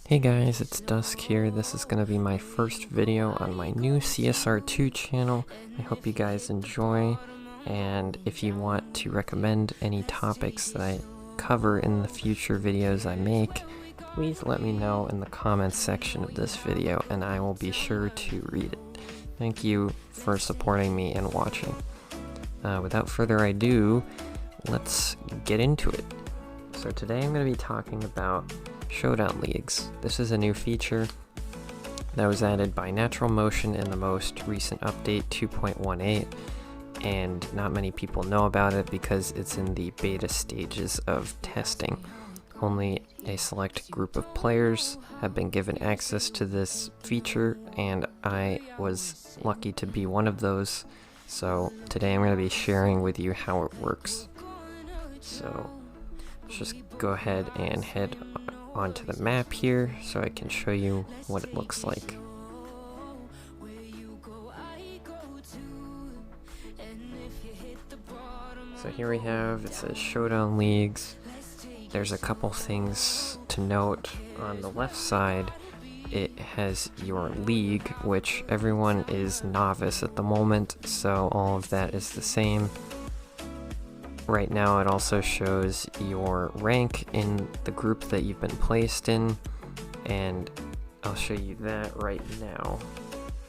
Hey guys, it's Dusk here. This is going to be my first video on my new CSR2 channel. I hope you guys enjoy, and if you want to recommend any topics that I cover in the future videos I make, please let me know in the comments section of this video and I will be sure to read it. Thank you for supporting me and watching. Without further ado, let's get into it. So today I'm going to be talking about Showdown leagues. This is a new feature that was added by Natural Motion in the most recent update 2.18, and not many people know about it because it's in the beta stages of testing. Only a select group of players have been given access to this feature, and I was lucky to be one of those. So today I'm going to be sharing with you how it works. So let's just go ahead and head onto the map here so I can show you what it looks like. So here we have, it says Showdown Leagues. There's a couple things to note. On the left side, it has your league, which everyone is novice at the moment, so all of that is the same. Right now it also shows your rank in the group that you've been placed in, and I'll show you that right now.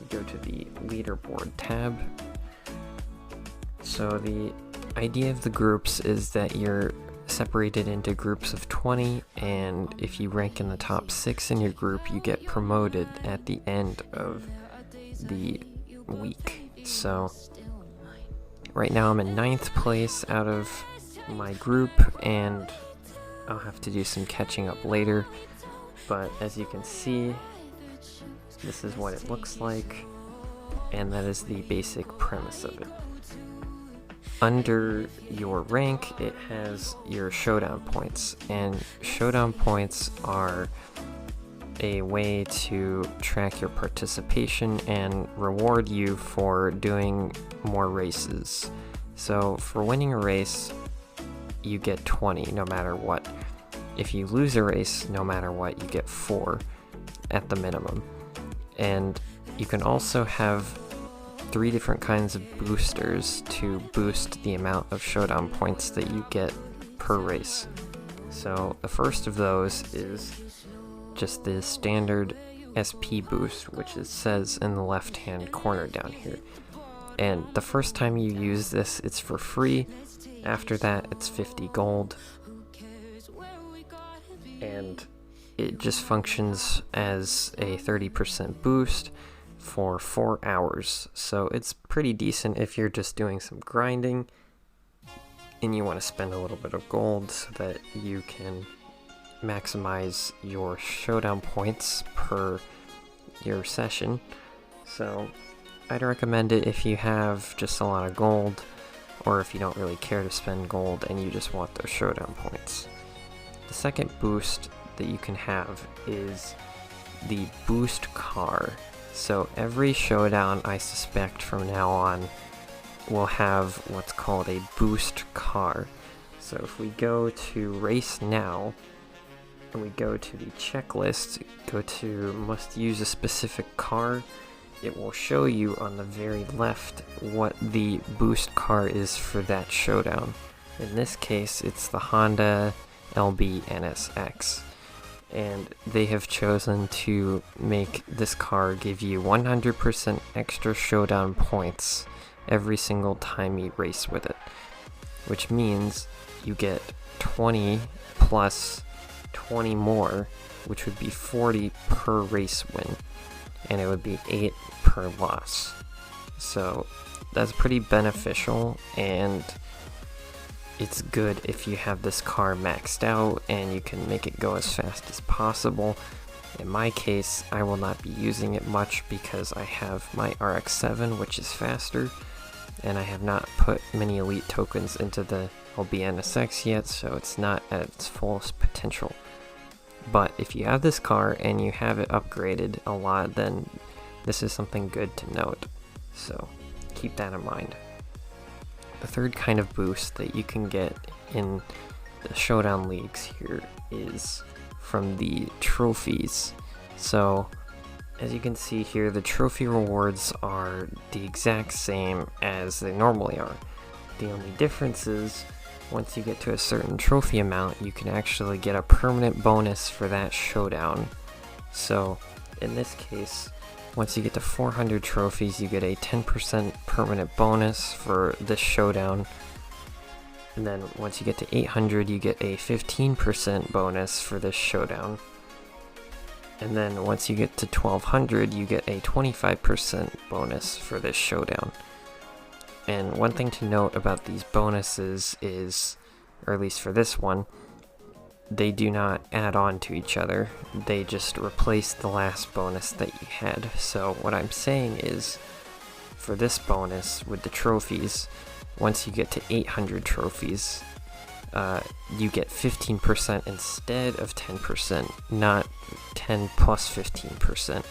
Go to the leaderboard tab. So the idea of the groups is that you're separated into groups of 20, and if you rank in the top 6 in your group, you get promoted at the end of the week. So right now I'm in 9th place out of my group, and I'll have to do some catching up later, but as you can see, this is what it looks like, and that is the basic premise of it. Under your rank, it has your Showdown points, and Showdown points are a way to track your participation and reward you for doing more races. So for winning a race, you get 20 no matter what. If you lose a race, no matter what, you get 4 at the minimum. And you can also have 3 different kinds of boosters to boost the amount of Showdown points that you get per race. So the first of those is just the standard SP boost, which it says in the left hand corner down here. And the first time you use this, it's for free. After that, it's 50 gold. And it just functions as a 30% boost for 4 hours. So it's pretty decent if you're just doing some grinding and you want to spend a little bit of gold so that you can maximize your Showdown points per your session. So I'd recommend it if you have just a lot of gold, or if you don't really care to spend gold and you just want those Showdown points. The second boost that you can have is the boost car. So every Showdown, I suspect from now on, will have what's called a boost car. So if we go to race now, and we go to the checklist, go to must use a specific car, it will show you on the very left what the boost car is for that Showdown. In this case, it's the Honda LB NSX, and they have chosen to make this car give you 100% extra Showdown points every single time you race with it, which means you get 20 plus 20 more, which would be 40 per race win, and it would be 8 per loss. So that's pretty beneficial, and it's good if you have this car maxed out and you can make it go as fast as possible. In my case, I will not be using it much because I have my RX-7, which is faster, and I have not put many elite tokens into the LBNSX yet, so it's not at its fullest potential. But if you have this car and you have it upgraded a lot, then this is something good to note, so keep that in mind. The third kind of boost that you can get in the Showdown leagues here is from the trophies. So as you can see here, the trophy rewards are the exact same as they normally are. The only difference is once you get to a certain trophy amount, you can actually get a permanent bonus for that showdown. So in this case, once you get to 400 trophies, you get a 10% permanent bonus for this showdown. And then once you get to 800, you get a 15% bonus for this showdown. And then once you get to 1200, you get a 25% bonus for this showdown. And one thing to note about these bonuses is, or at least for this one, they do not add on to each other. They just replace the last bonus that you had. So what I'm saying is, for this bonus with the trophies, once you get to 800 trophies, you get 15% instead of 10%, not 10 plus 15%.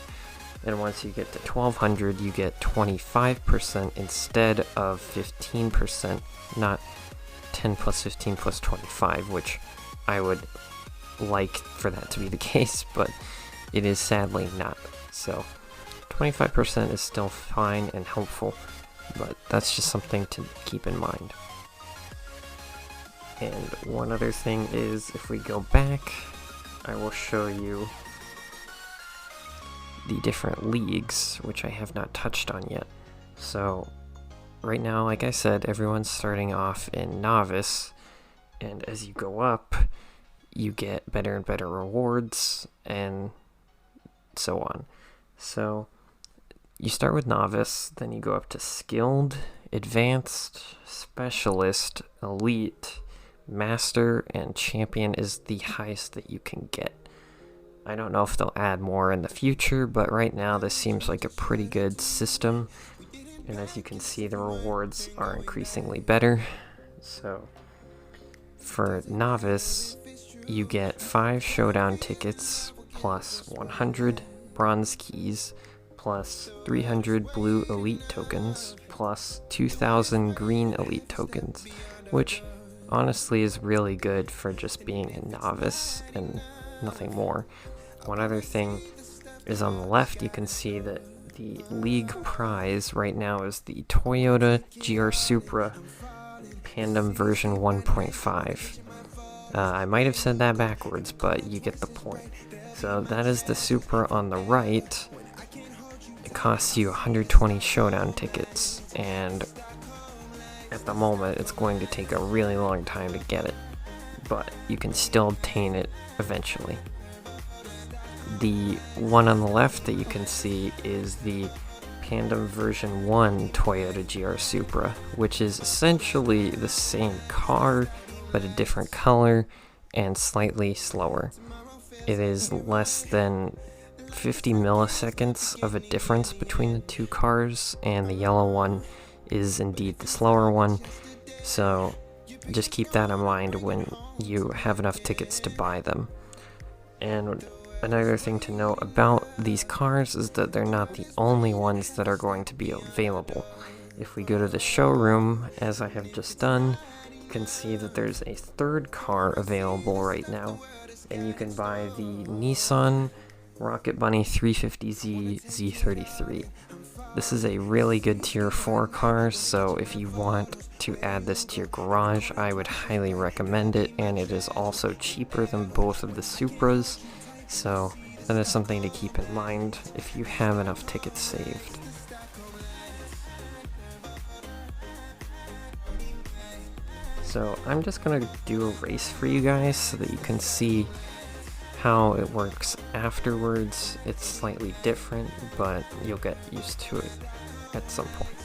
And once you get to 1200, you get 25% instead of 15%, not 10 plus 15 plus 25, which I would like for that to be the case, but it is sadly not. So 25% is still fine and helpful, but that's just something to keep in mind. And one other thing is, if we go back, I will show you the different leagues, which I have not touched on yet. So right now, like I said, everyone's starting off in novice, and as you go up, you get better and better rewards, and so on. So you start with novice, then you go up to skilled, advanced, specialist, elite, master, and champion is the highest that you can get. I don't know if they'll add more in the future, but right now this seems like a pretty good system. And as you can see, the rewards are increasingly better. So for novice, you get 5 showdown tickets, plus 100 bronze keys, plus 300 blue elite tokens, plus 2,000 green elite tokens, which honestly is really good for just being a novice and nothing more. One other thing is on the left, you can see that the league prize right now is the Toyota GR Supra Pandem version 1.5. I might have said that backwards, but you get the point. So that is the Supra on the right. It costs you 120 showdown tickets, and at the moment it's going to take a really long time to get it, but you can still obtain it eventually. The one on the left that you can see is the Pandem version 1 Toyota GR Supra, which is essentially the same car, but a different color and slightly slower. It is less than 50 milliseconds of a difference between the two cars, and the yellow one is indeed the slower one. So just keep that in mind when you have enough tickets to buy them. And another thing to note about these cars is that they're not the only ones that are going to be available. If we go to the showroom, as I have just done, you can see that there's a third car available right now, and you can buy the Nissan Rocket Bunny 350Z Z33. This is a really good tier 4 car, so if you want to add this to your garage, I would highly recommend it, and it is also cheaper than both of the Supras, so that is something to keep in mind if you have enough tickets saved. So I'm just going to do a race for you guys so that you can see how it works afterwards. It's slightly different, but you'll get used to it at some point.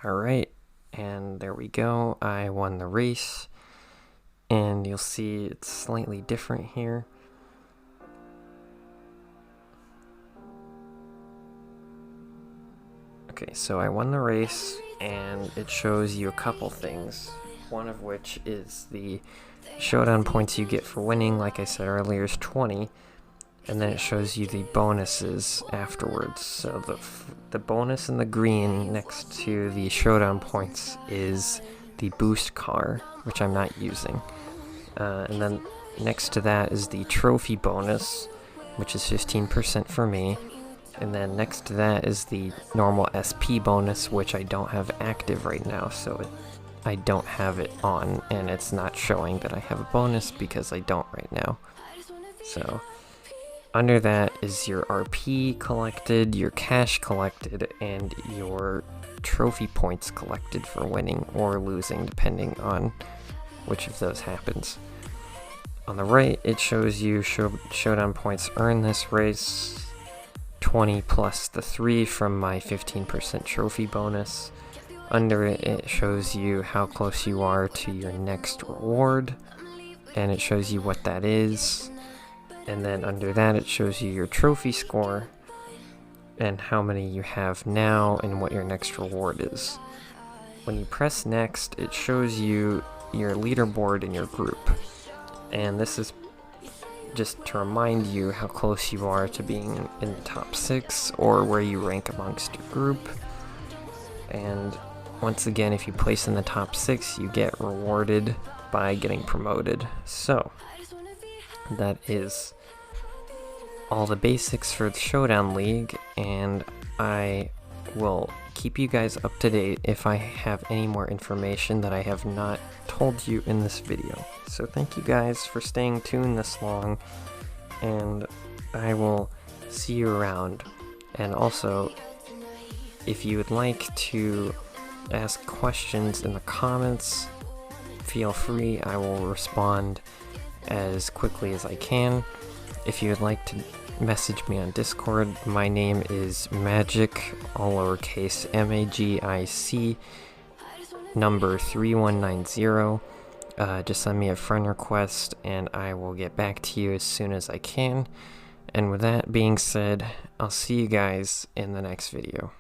Alright, and there we go. I won the race, and you'll see it's slightly different here. Okay, so I won the race, and it shows you a couple things. One of which is the showdown points you get for winning, like I said earlier, is 20. And then it shows you the bonuses afterwards. So the bonus in the green next to the showdown points is the boost car, which I'm not using. And then next to that is the trophy bonus, which is 15% for me. And then next to that is the normal SP bonus, which I don't have active right now, so I don't have it on, and it's not showing that I have a bonus because I don't right now. So under that is your RP collected, your cash collected, and your trophy points collected for winning or losing, depending on which of those happens. On the right, it shows you showdown points earned this race, 20 plus the 3 from my 15% trophy bonus. Under it, it shows you how close you are to your next reward, and it shows you what that is. And then under that, it shows you your trophy score and how many you have now and what your next reward is. When you press next, it shows you your leaderboard in your group. And this is just to remind you how close you are to being in the top 6 or where you rank amongst your group. And once again, if you place in the top 6, you get rewarded by getting promoted. So that is all the basics for the Showdown League, and I will keep you guys up to date if I have any more information that I have not told you in this video. So thank you guys for staying tuned this long, and I will see you around. And also, if you would like to ask questions in the comments, feel free. I will respond as quickly as I can. If you would like to message me on Discord, my name is Magic, all lowercase, MAGIC, number 3190. Just send me a friend request and I will get back to you as soon as I can. And with that being said, I'll see you guys in the next video.